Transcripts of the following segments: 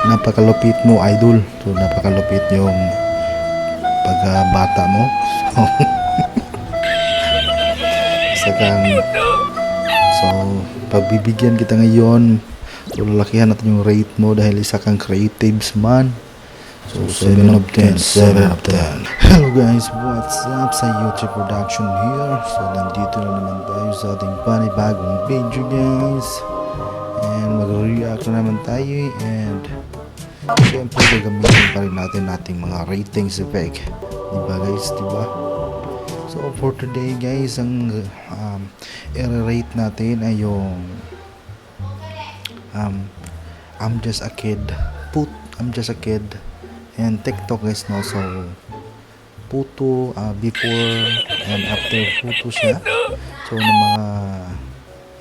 napakalupit mo, idol. So napakalupit yung pagkabata mo. So so pagbibigyan kita ngayon, so lalakihan natin yung rate mo dahil isa kang creatives man. So 7 of 10, 7 of 10. Hello guys, what's up sa YouTube production here? So nandito na naman tayo sa ating panibagong video guys. And mag-react na naman tayo. And syempre gagamitin pa rin natin ating mga ratings effect. Diba guys, diba? So for today guys, ang i-rate natin ay yung I'm just a kid. I'm just a kid. And TikTok guys, no? So puto before and after puto siya. So ng mga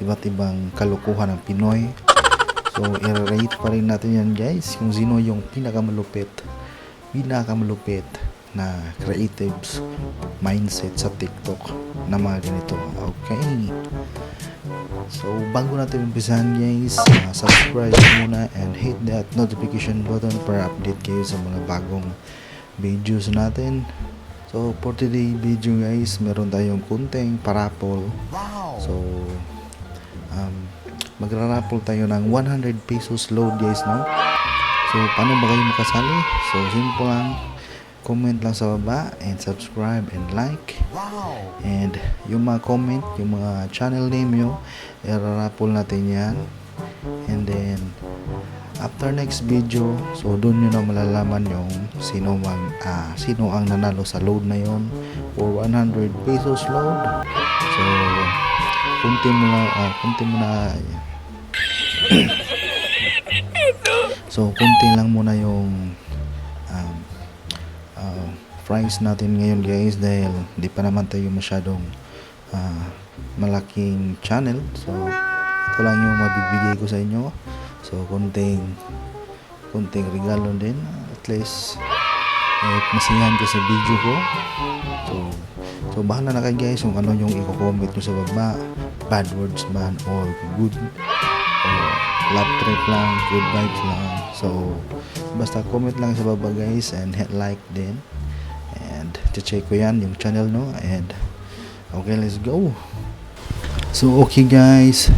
iba't ibang kalukuhan ng Pinoy. So i-rate pa rin natin yan guys, kung sino yung pinakamalupit na creatives mindset sa TikTok na mga ganito. Okay, so bago natin umpisahan guys, subscribe muna and hit that notification button para update kayo sa mga bagong videos natin. So for today video guys, meron tayong kunting parapol. So magra-raffle tayo ng 100 pesos load guys, no? So paano ba kayo makasali? So simple lang, comment lang sa baba and subscribe and like. And yung mga comment, yung mga channel name nyo, i-raffle natin yan. And then after next video, so doon nyo na malalaman yung sino ang nanalo sa load na yon for 100 pesos load. So kunti mo na so kunti lang muna yung price natin ngayon guys, dahil di pa naman tayo masyadong malaking channel. So ito lang yung mabibigay ko sa inyo. So kunting regalo din, at least masiyahan ko sa video ko. So bahala na kayo guys kung ano yung i-comment nyo sa baba, bad words man or good or love trip lang, good vibes lang. So basta comment lang sa baba guys and hit like din. And check ko yan yung channel, no? And okay, let's go. So okay guys,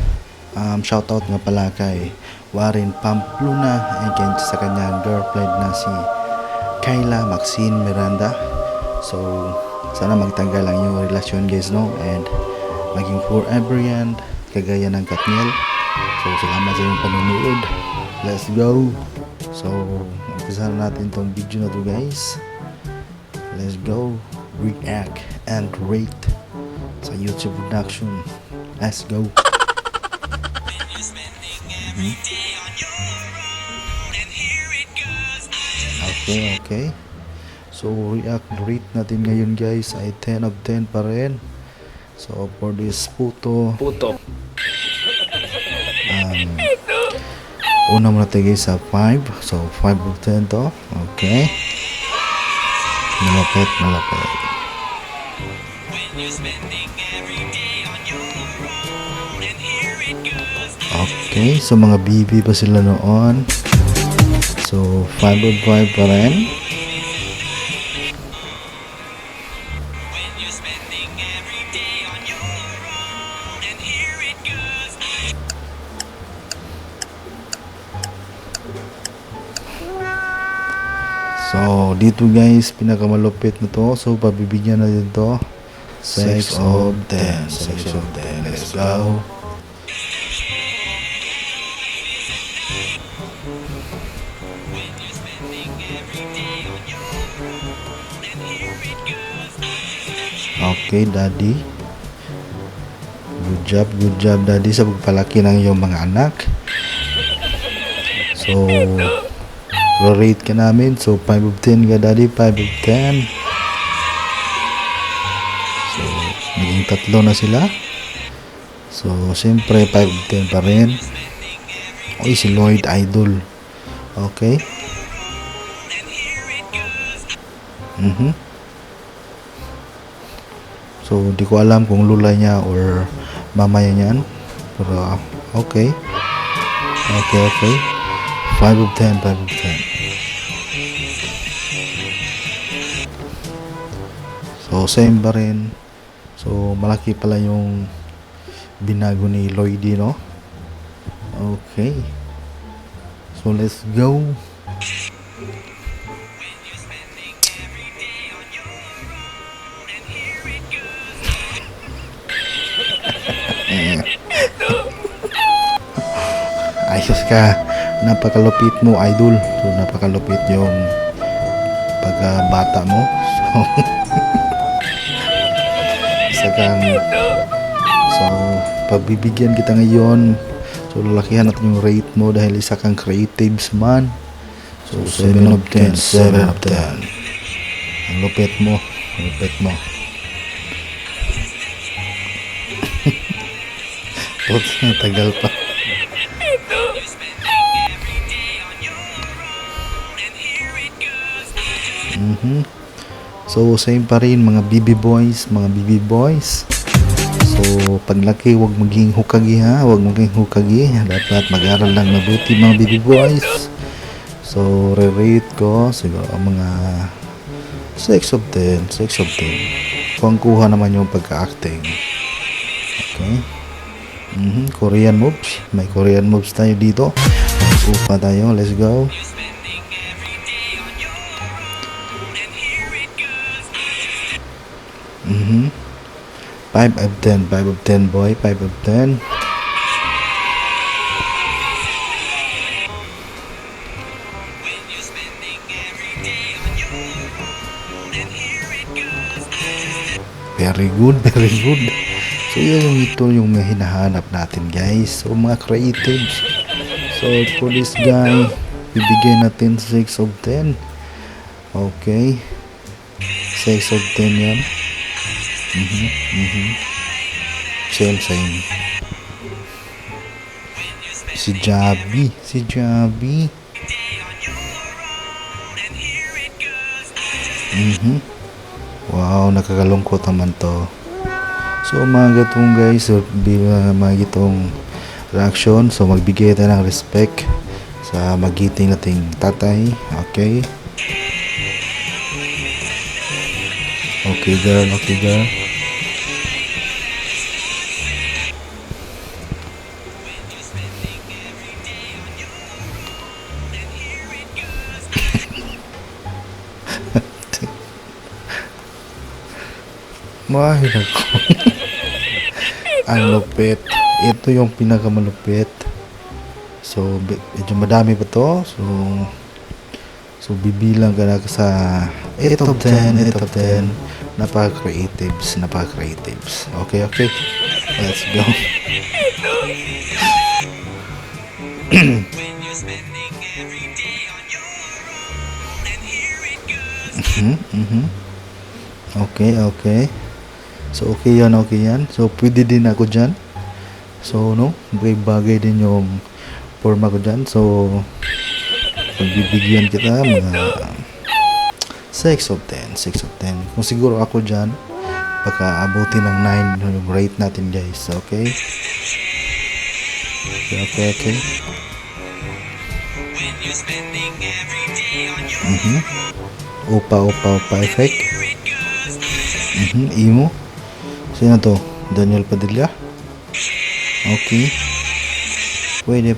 shoutout nga pala kay Warren Pamplona and sa kanyang girlfriend na si Kayla Maxine Miranda. So sana magtanggal lang yung relasyon guys, no? And maging forever yan, kagaya ng Katniel. So salamat sa inyong panonood. Let's go. So umpisa na natin tong video na to guys. Let's go, react and rate sa YouTube production. Let's go. Okay. So react rate natin ngayon guys ay 10 of 10 pa rin. So for this puto. Una muna tayo guys sa 5. So 5 of 10 to. Okay. Malapit. Okay, so mga BB pa sila noon. So 5 of 5 pa rin. So dito guys, pinakamalupit na to. So pabibigyan na din to 6 of 10. Let's go. Okay daddy, good job daddy sa pagpalaki ng iyong mga anak. So rate ka namin. So 5 of 10 ka daddy, 5 of 10. So naging tatlo na sila. So siyempre 5 of 10 pa rin. Oy, si Lloyd Idol. Okay. So di ko alam kung lula niya or mamaya niyan, pero okay. 5 of 10, 5 of 10. So, same pa rin. So, malaki pala yung binago ni Lloydie, no? Okay. So, let's go. Ayos ka. Napakalupit mo, idol. So, napakalupit yung pagkabata mo. So, pagbibigyan kita ngayon. So, lalakihan natin yung rate mo dahil isa kang creatives man. So, 7 of 10, 7 of 10. Ang lupit mo. Ang lupit mo. Tagal pa. So, same pa rin mga BB boys, mga BB boys. So, paglaki, huwag maging hukagi ha. Huwag maging hukagi. Dapat mag-aral lang mabuti mga BB boys. So, re-rate ko siguro mga 6 of 10, 6 of 10. Kuha naman yung pagka-acting. Okay. Korean moves. May Korean moves tayo dito. Upa tayo. Let's go. Mm-hmm. 5 of 10, 5 of 10 boy, 5 of 10. Very good, very good. So ito yung may hinahanap natin guys. So mga creatives. So for this guy, bibigyan natin 6 of 10. Okay. 6 of 10 yan. Same. Si Javi. Wow, nakakalungkot naman to. So mga gatong guys, mga gitong reaction. So magbigay tayo ng respect sa magiting nating tatay. Okay. Okay girl. Mahirap ko. Ang lupit. Ito yung pinakamalupit. So, medyo madami pa to. So bibilang ka na sa 8 of 10, 8 of 10. Napaka-creatives. Okay. Let's go. Okay. So, okay yan. So, pwede din ako dyan. So, no? Bagay din yung forma ko dyan. So, pagbibigyan kita, mga 6 of 10. Kung siguro ako dyan, baka abutin ng 9 yung rate natin, guys. Okay? Opa effect. Imo. Sino to? Daniel Padilla. Okay. Pwede.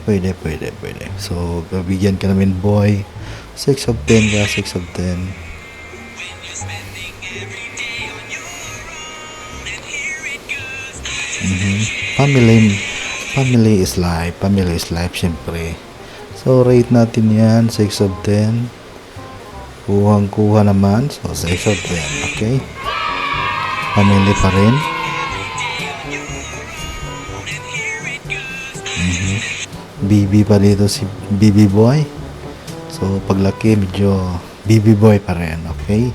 So, babigyan ka namin boy. 6 of 10 ka, 6 of 10. Family is life, syempre. So, rate natin yan, 6 of 10. Kuha naman. So, 6 of 10. Okay. Family pa rin. BB pa dito si BB boy. So, paglaki, medyo BB boy pa rin. Okay.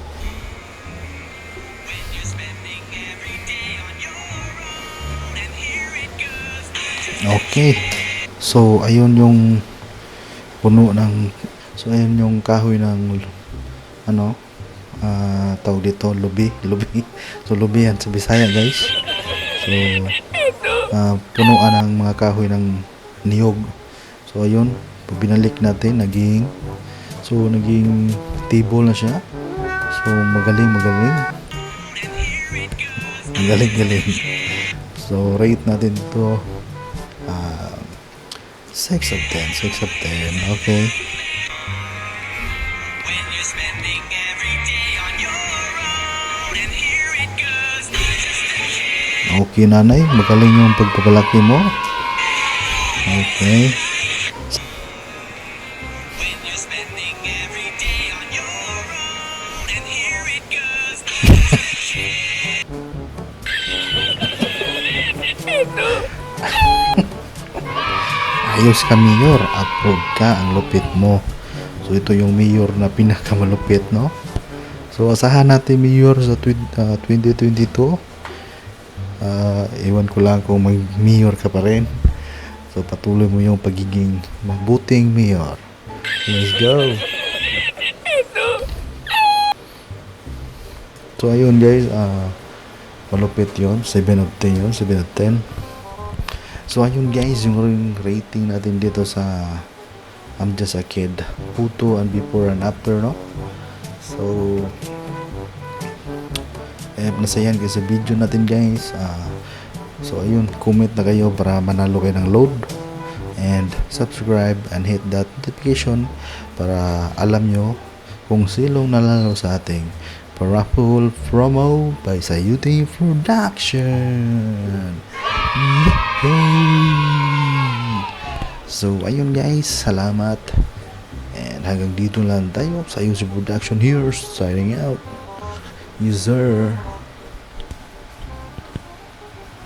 Okay. So, ayun yung puno ng... So, ayun yung kahoy ng... tawag dito, lubi. So, lubi yan sa Bisaya, guys. So, punuan ng mga kahoy ng niyog. So, ayun. Pag binalik natin, naging table na siya. So, magaling. Magaling. So, rate natin ito 6 of 10. 6 of 10. Okay. Okay, nanay. Magaling yung pagpapalaki mo. Okay. Ayos ka, Mayor. Approve ka. Ang lupit mo. So, ito yung Mayor na pinakamalupit, no? So, asahan natin, Mayor, sa 2022. Iwan ko lang kung mag-Mayor ka pa rin. So, patuloy mo yung pagiging mabuting Mayor. Let's go! So, ayun guys. Malupit yun. 7 of 10 yun. 7 of 10. So, ayun guys, yung rating natin dito sa I'm Just a Kid. Photo and before and after, no? So, nasayan kayo sa video natin guys. So, ayun, comment na kayo para manalo kayo ng load. And subscribe and hit that notification para alam nyo kung silong nalalo sa ating raffle promo by Sayuti Production. Yay! So, ayun guys, salamat. And hanggang dito lang tayo sa Sayuti Production here, signing out. Yes, sir.